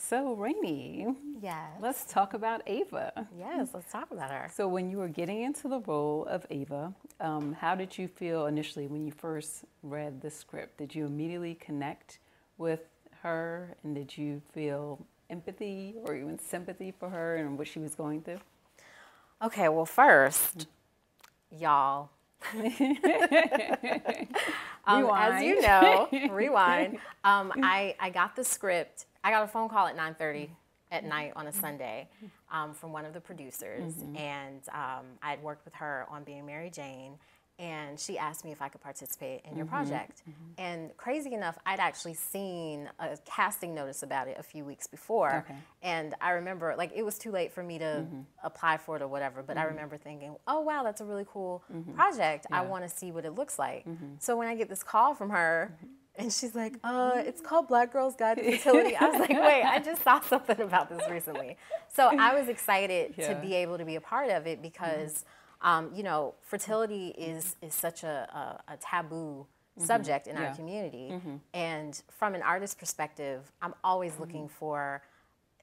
So, Rainey, Yes. let's talk about Ava. Yes, let's talk about her. So, when you were getting into the role of Ava, how did you feel initially when you first read the script? Did you immediately connect with her, and did you feel empathy or even sympathy for her and what she was going through? Okay, well, first, y'all, as you know, rewind. I got the script. I got a phone call at 9:30 at night on a Sunday from one of the producers, and I had worked with her on Being Mary Jane, and she asked me if I could participate in your project. And crazy enough, I'd actually seen a casting notice about it a few weeks before, and I remember, like, it was too late for me to apply for it or whatever, but I remember thinking, oh wow, that's a really cool project. I want to see what it looks like. So when I get this call from her, and she's like, it's called Black Girl's Guide to Fertility. I was like, wait, I just saw something about this recently. So I was excited to be able to be a part of it because, you know, fertility is such a taboo subject in our community. And from an artist perspective, I'm always looking for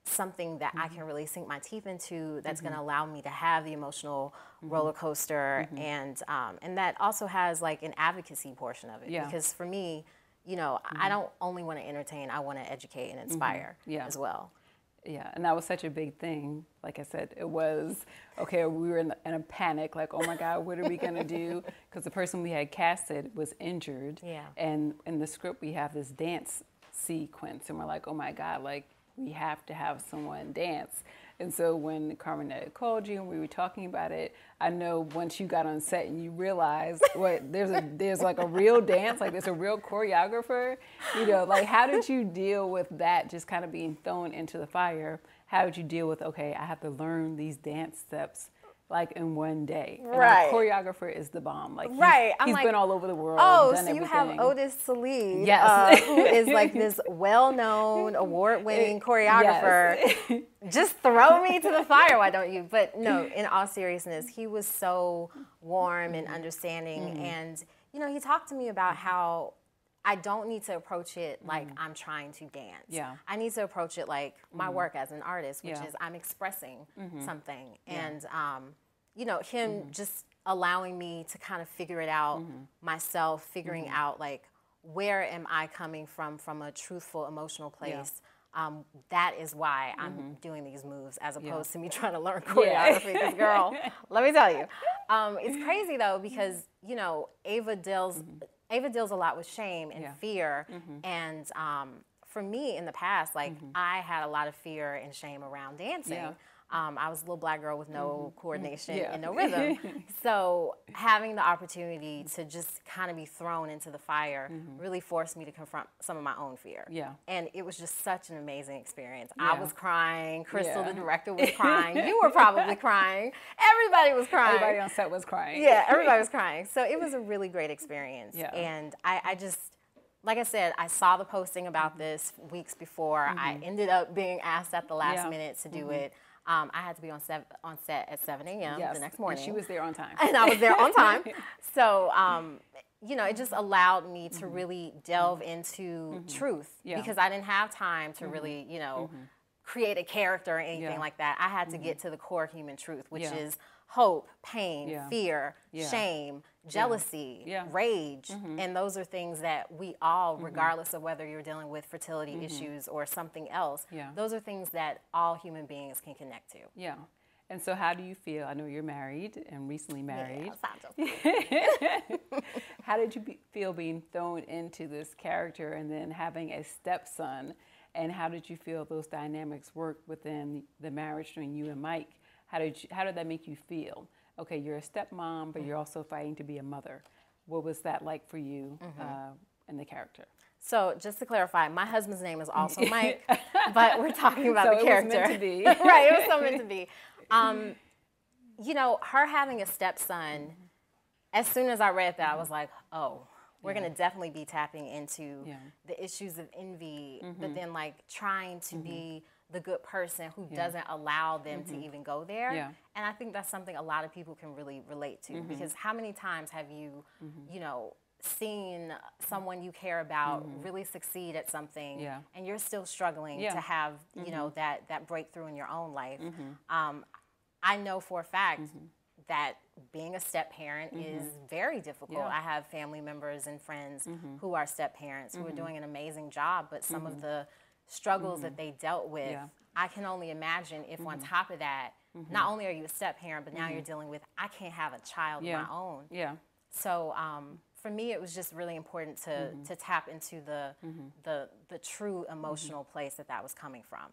something that I can really sink my teeth into that's going to allow me to have the emotional roller coaster and that also has like an advocacy portion of it. Because for me, you know, I don't only want to entertain, I want to educate and inspire as well. Yeah, and that was such a big thing. Like I said, it was, okay, we were in a panic, like, oh my God, what are we going to do? Because the person we had casted was injured. And in the script, we have this dance sequence, and we're like, oh my God, like, we have to have someone dance. And so when Carmenette called you and we were talking about it, I know once you got on set and you realized what there's like a real dance, like there's a real choreographer, you know, like how did you deal with that just kind of being thrown into the fire? How did you deal with, okay, I have to learn these dance steps like in one day? And our choreographer is the bomb. Like he's like, been all over the world. Oh, done so you everything. have Otis Salid, who is like this well-known, award-winning choreographer. Just throw me to the fire, why don't you? But no, in all seriousness, he was so warm and understanding, and you know, he talked to me about how I don't need to approach it like I'm trying to dance. I need to approach it like my work as an artist, which is I'm expressing something. And, you know, him just allowing me to kind of figure it out myself, figuring out like, where am I coming from a truthful, emotional place? That is why I'm doing these moves as opposed to me trying to learn choreography. Because girl, let me tell you, it's crazy though, because, you know, Ava deals a lot with shame and fear, and for me in the past, like I had a lot of fear and shame around dancing. I was a little black girl with no coordination and no rhythm. So having the opportunity to just kind of be thrown into the fire really forced me to confront some of my own fear. And it was just such an amazing experience. I was crying. Crystal, the director, was crying. You were probably crying. Everybody was crying. Everybody on set was crying. Yeah, everybody was crying. So it was a really great experience. And I just, like I said, I saw the posting about this weeks before. I ended up being asked at the last minute to do it. I had to be on set at 7 a.m. the next morning. And she was there on time. And I was there on time. So, you know, it just allowed me to really delve into truth because I didn't have time to really, you know, create a character or anything like that. I had to get to the core human truth, which is hope, pain, fear, shame, jealousy, rage. And those are things that we all, regardless of whether you're dealing with fertility issues or something else, those are things that all human beings can connect to. And so how do you feel? I know you're married and recently married. How did you feel being thrown into this character and then having a stepson? And how did you feel those dynamics work within the marriage between you and Mike? How did that make you feel? Okay, you're a stepmom, but you're also fighting to be a mother. What was that like for you in the character? So just to clarify, my husband's name is also Mike, but we're talking about the character. So it was meant to be. Right, it was so meant to be. You know, her having a stepson, as soon as I read that, I was like, oh, we're going to definitely be tapping into the issues of envy, but then like trying to be the good person who doesn't allow them to even go there. And I think that's something a lot of people can really relate to because how many times have you, you know, seen someone you care about really succeed at something, and you're still struggling to have, you know, that breakthrough in your own life. I know for a fact that being a step parent is very difficult. I have family members and friends who are step parents who are doing an amazing job, but some of the struggles that they dealt with, I can only imagine if on top of that, not only are you a step parent, but now you're dealing with, I can't have a child of my own. So for me, it was just really important to tap into the true emotional place that was coming from.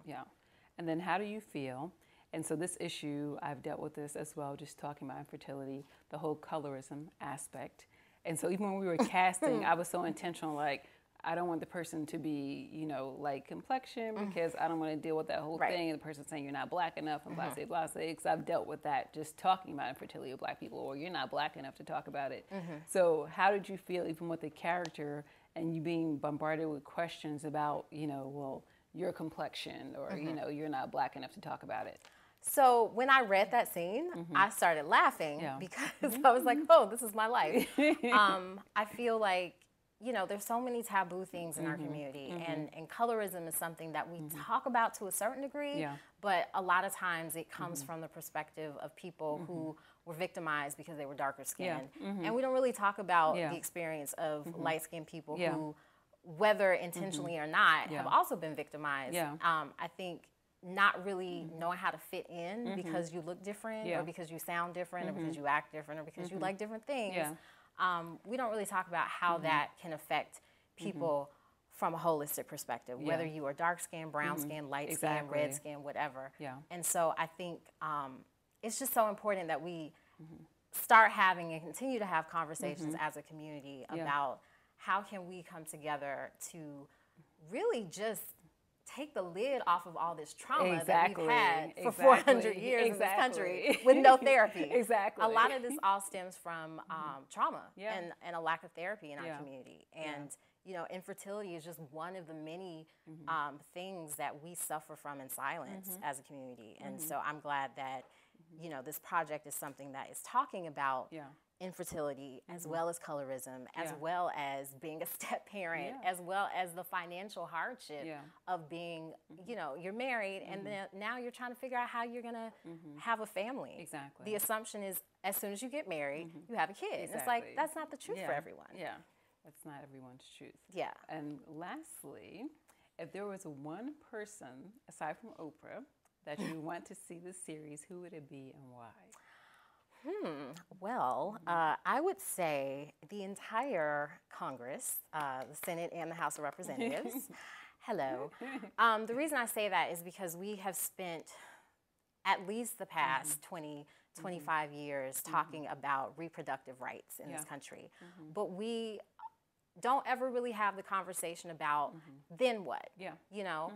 And then how do you feel? And so this issue, I've dealt with this as well, just talking about infertility, the whole colorism aspect. And so even when we were casting, I was so intentional, like, I don't want the person to be, you know, like complexion, because I don't want to deal with that whole thing. And the person saying you're not black enough and blah, blah, blah. Because I've dealt with that just talking about infertility of black people, or you're not black enough to talk about it. So how did you feel even with the character and you being bombarded with questions about, you know, well, your complexion, or, you know, you're not black enough to talk about it? So when I read that scene, I started laughing because I was like, oh, this is my life. I feel like, you know, there's so many taboo things in our community, and colorism is something that we talk about to a certain degree, but a lot of times it comes from the perspective of people who were victimized because they were darker skinned. And we don't really talk about the experience of light-skinned people who, whether intentionally or not, have also been victimized. I think not really knowing how to fit in because you look different, or because you sound different, or because you act different, or because you like different things. We don't really talk about how that can affect people from a holistic perspective, whether you are dark skin, brown skin, light skin, red skin, whatever. And so I think it's just so important that we start having and continue to have conversations as a community about how can we come together to really just take the lid off of all this trauma that we've had for 400 years in this country with no therapy. A lot of this all stems from trauma and a lack of therapy in our community. And you know, infertility is just one of the many things that we suffer from in silence as a community. And so I'm glad that, you know, this project is something that is talking about infertility, as well as colorism, as well as being a step parent, as well as the financial hardship of being, you know, you're married and then now you're trying to figure out how you're going to have a family. The assumption is as soon as you get married, you have a kid. And it's like, that's not the truth for everyone. That's not everyone's truth. Yeah. And lastly, if there was one person, aside from Oprah, that you want to see this series, who would it be and why? Well, I would say the entire Congress, the Senate and the House of Representatives. Hello. The reason I say that is because we have spent at least the past 20, 25 years talking about reproductive rights in this country. But we don't ever really have the conversation about then what. You know,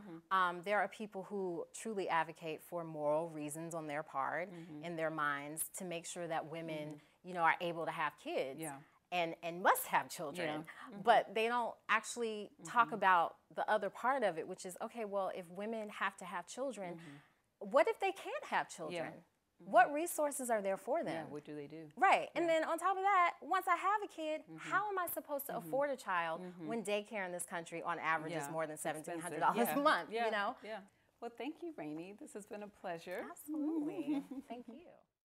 there are people who truly advocate for moral reasons on their part, in their minds, to make sure that women, you know, are able to have kids and must have children. But they don't actually talk about the other part of it, which is, okay, well, if women have to have children, what if they can't have children? What resources are there for them? What do they do? Right. And then on top of that, once I have a kid, how am I supposed to afford a child when daycare in this country on average is more than $1,700 a month, you know? Well, thank you, Rainey. This has been a pleasure. Absolutely. Thank you.